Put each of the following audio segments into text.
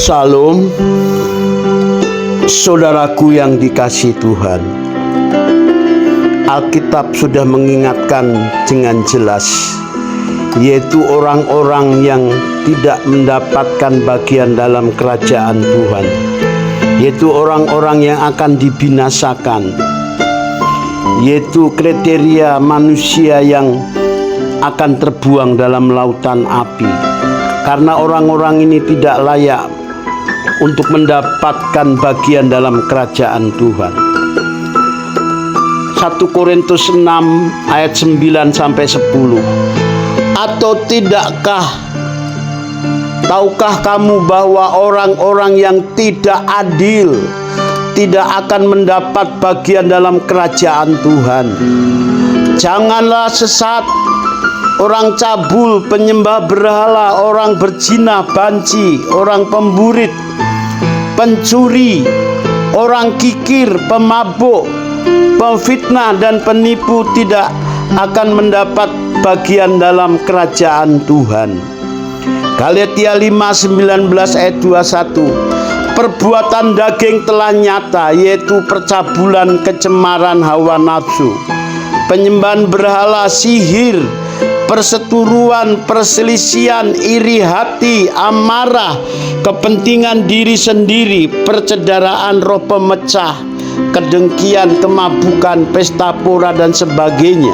Salam, saudaraku yang dikasihi Tuhan. Alkitab sudah mengingatkan dengan jelas, yaitu orang-orang yang tidak mendapatkan bagian dalam kerajaan Tuhan, yaitu orang-orang yang akan dibinasakan, yaitu kriteria manusia yang akan terbuang dalam lautan api, karena orang-orang ini tidak layak untuk mendapatkan bagian dalam kerajaan Tuhan. 1 Korintus 6 ayat 9-10. Atau tahukah kamu bahwa orang-orang yang tidak adil tidak akan mendapat bagian dalam kerajaan Tuhan? Janganlah sesat, orang cabul, penyembah berhala, orang berzina, banci, orang pemburit, pencuri, orang kikir, pemabuk, pemfitnah dan penipu tidak akan mendapat bagian dalam kerajaan Tuhan. Galatia 5:19 ayat 21. Perbuatan daging telah nyata, yaitu percabulan, kecemaran hawa nafsu, penyembahan berhala, sihir, perseteruan, perselisihan, iri hati, amarah, kepentingan diri sendiri, percederaan, roh pemecah, kedengkian, kemabukan, pesta pora dan sebagainya.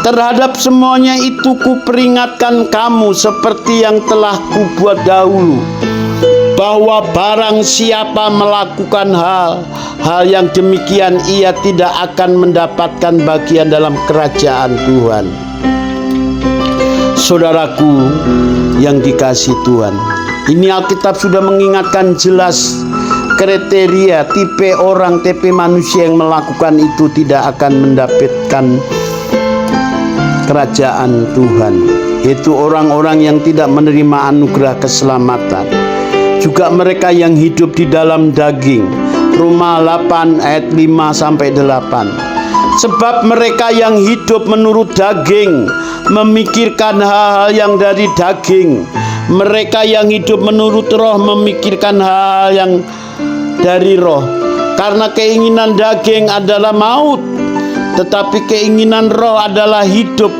Terhadap semuanya itu kuperingatkan kamu seperti yang telah kubuat dahulu, bahwa barang siapa melakukan hal yang demikian, ia tidak akan mendapatkan bagian dalam kerajaan Tuhan. Saudaraku yang dikasihi Tuhan, ini Alkitab sudah mengingatkan jelas kriteria tipe manusia yang melakukan itu tidak akan mendapatkan kerajaan Tuhan, yaitu orang-orang yang tidak menerima anugerah keselamatan, juga mereka yang hidup di dalam daging. Roma 8 ayat 5-8. Sebab mereka yang hidup menurut daging memikirkan hal-hal yang dari daging, mereka yang hidup menurut roh memikirkan hal yang dari roh. Karena keinginan daging adalah maut, tetapi keinginan roh adalah hidup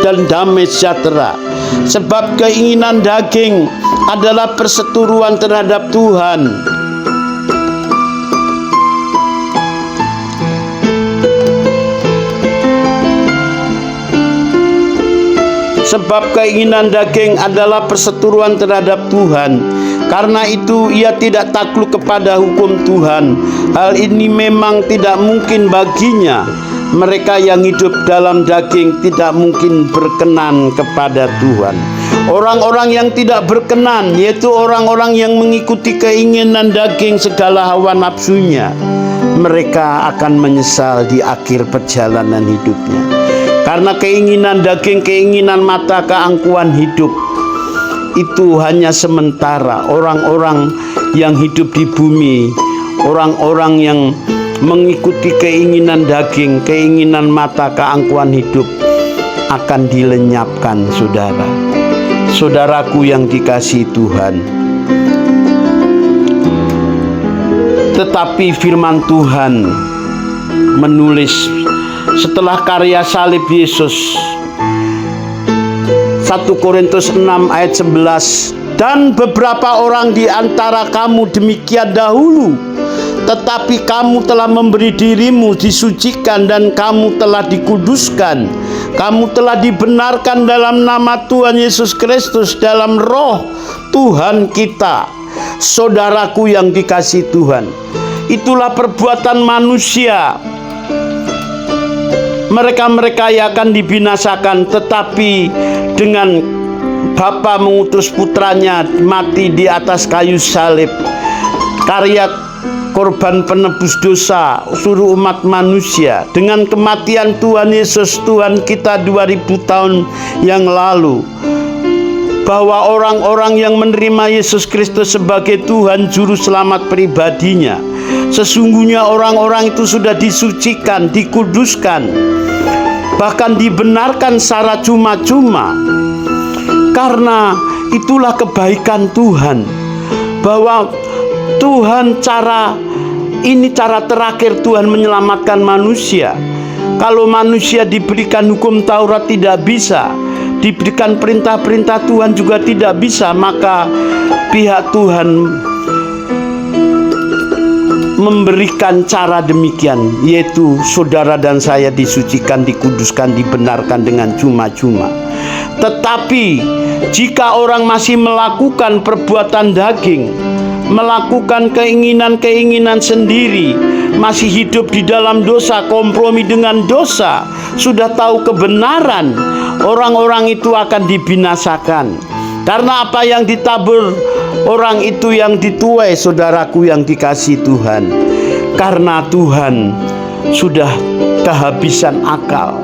dan damai sejahtera. Sebab keinginan daging adalah perseteruan terhadap Tuhan, Karena itu ia tidak takluk kepada hukum Tuhan. Hal ini memang tidak mungkin baginya. Mereka yang hidup dalam daging tidak mungkin berkenan kepada Tuhan. Orang-orang yang tidak berkenan, yaitu orang-orang yang mengikuti keinginan daging segala hawa nafsunya, mereka akan menyesal di akhir perjalanan hidupnya. Karena keinginan daging, keinginan mata, keangkuhan hidup itu hanya sementara. Orang-orang yang hidup di bumi, orang-orang yang mengikuti keinginan daging, keinginan mata, keangkuhan hidup akan dilenyapkan, saudara. Saudaraku yang dikasihi Tuhan, tetapi firman Tuhan menulis setelah karya salib Yesus, 1 Korintus 6 ayat 11. Dan beberapa orang di antara kamu demikian dahulu, tetapi kamu telah memberi dirimu disucikan dan kamu telah dikuduskan. Kamu telah dibenarkan dalam nama Tuhan Yesus Kristus, dalam roh Tuhan kita. Saudaraku yang dikasihi Tuhan, itulah perbuatan manusia. Mereka-mereka yang akan dibinasakan, tetapi dengan Bapa mengutus putranya mati di atas kayu salib, karya korban penebus dosa seluruh umat manusia. Dengan kematian Tuhan Yesus Tuhan kita 2000 tahun yang lalu, bahwa orang-orang yang menerima Yesus Kristus sebagai Tuhan Juru Selamat pribadinya, sesungguhnya orang-orang itu sudah disucikan, dikuduskan, bahkan dibenarkan secara cuma-cuma. Karena itulah kebaikan Tuhan, bahwa Tuhan cara terakhir Tuhan menyelamatkan manusia. Kalau manusia diberikan hukum Taurat tidak bisa, diberikan perintah-perintah Tuhan juga tidak bisa, maka pihak Tuhan memberikan cara demikian, yaitu saudara dan saya disucikan, dikuduskan, dibenarkan dengan cuma-cuma. Tetapi jika orang masih melakukan perbuatan daging, melakukan keinginan-keinginan sendiri, masih hidup di dalam dosa, kompromi dengan dosa, sudah tahu kebenaran, orang-orang itu akan dibinasakan. Karena apa yang ditabur orang itu yang dituai, saudaraku yang dikasihi Tuhan. Karena Tuhan sudah kehabisan akal.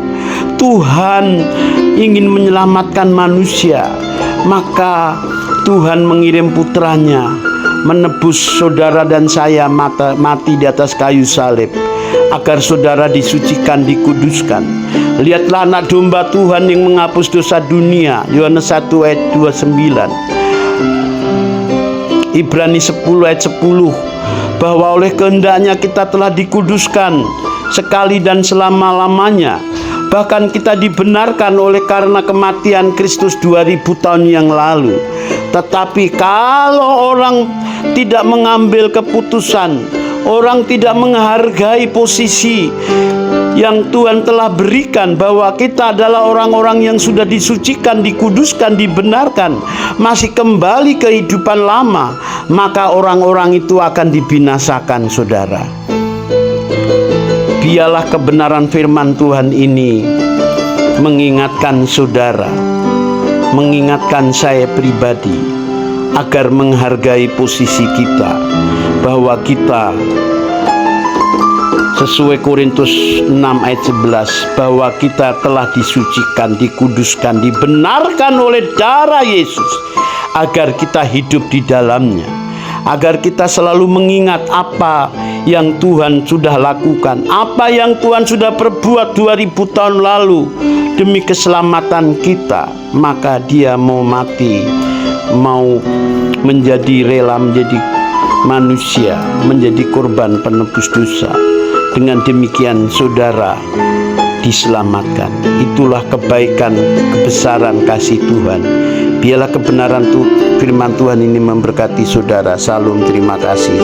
Tuhan ingin menyelamatkan manusia, maka Tuhan mengirim putranya menebus saudara dan saya mati di atas kayu salib, agar saudara disucikan, dikuduskan. Lihatlah anak domba Tuhan yang menghapus dosa dunia. Yohanes 1 ayat 29. Ibrani 10 ayat 10, bahwa oleh kehendaknya kita telah dikuduskan sekali dan selama-lamanya. Bahkan kita dibenarkan oleh karena kematian Kristus 2000 tahun yang lalu. Tetapi kalau orang tidak mengambil keputusan, orang tidak menghargai posisi yang Tuhan telah berikan, bahwa kita adalah orang-orang yang sudah disucikan, dikuduskan, dibenarkan, masih kembali kehidupan lama, maka orang-orang itu akan dibinasakan, saudara. Biarlah kebenaran firman Tuhan ini mengingatkan saudara, mengingatkan saya pribadi, agar menghargai posisi kita, bahwa kita sesuai Korintus 6 ayat 11, bahwa kita telah disucikan, dikuduskan, dibenarkan oleh darah Yesus, agar kita hidup di dalamnya, agar kita selalu mengingat apa yang Tuhan sudah lakukan, apa yang Tuhan sudah perbuat 2000 tahun lalu demi keselamatan kita. Maka Dia mau mati, mau menjadi rela, menjadi manusia, menjadi korban penebus dosa. Dengan demikian saudara diselamatkan. Itulah kebaikan, kebesaran kasih Tuhan. Biarlah kebenaran firman Tuhan ini memberkati saudara. Salam, terima kasih.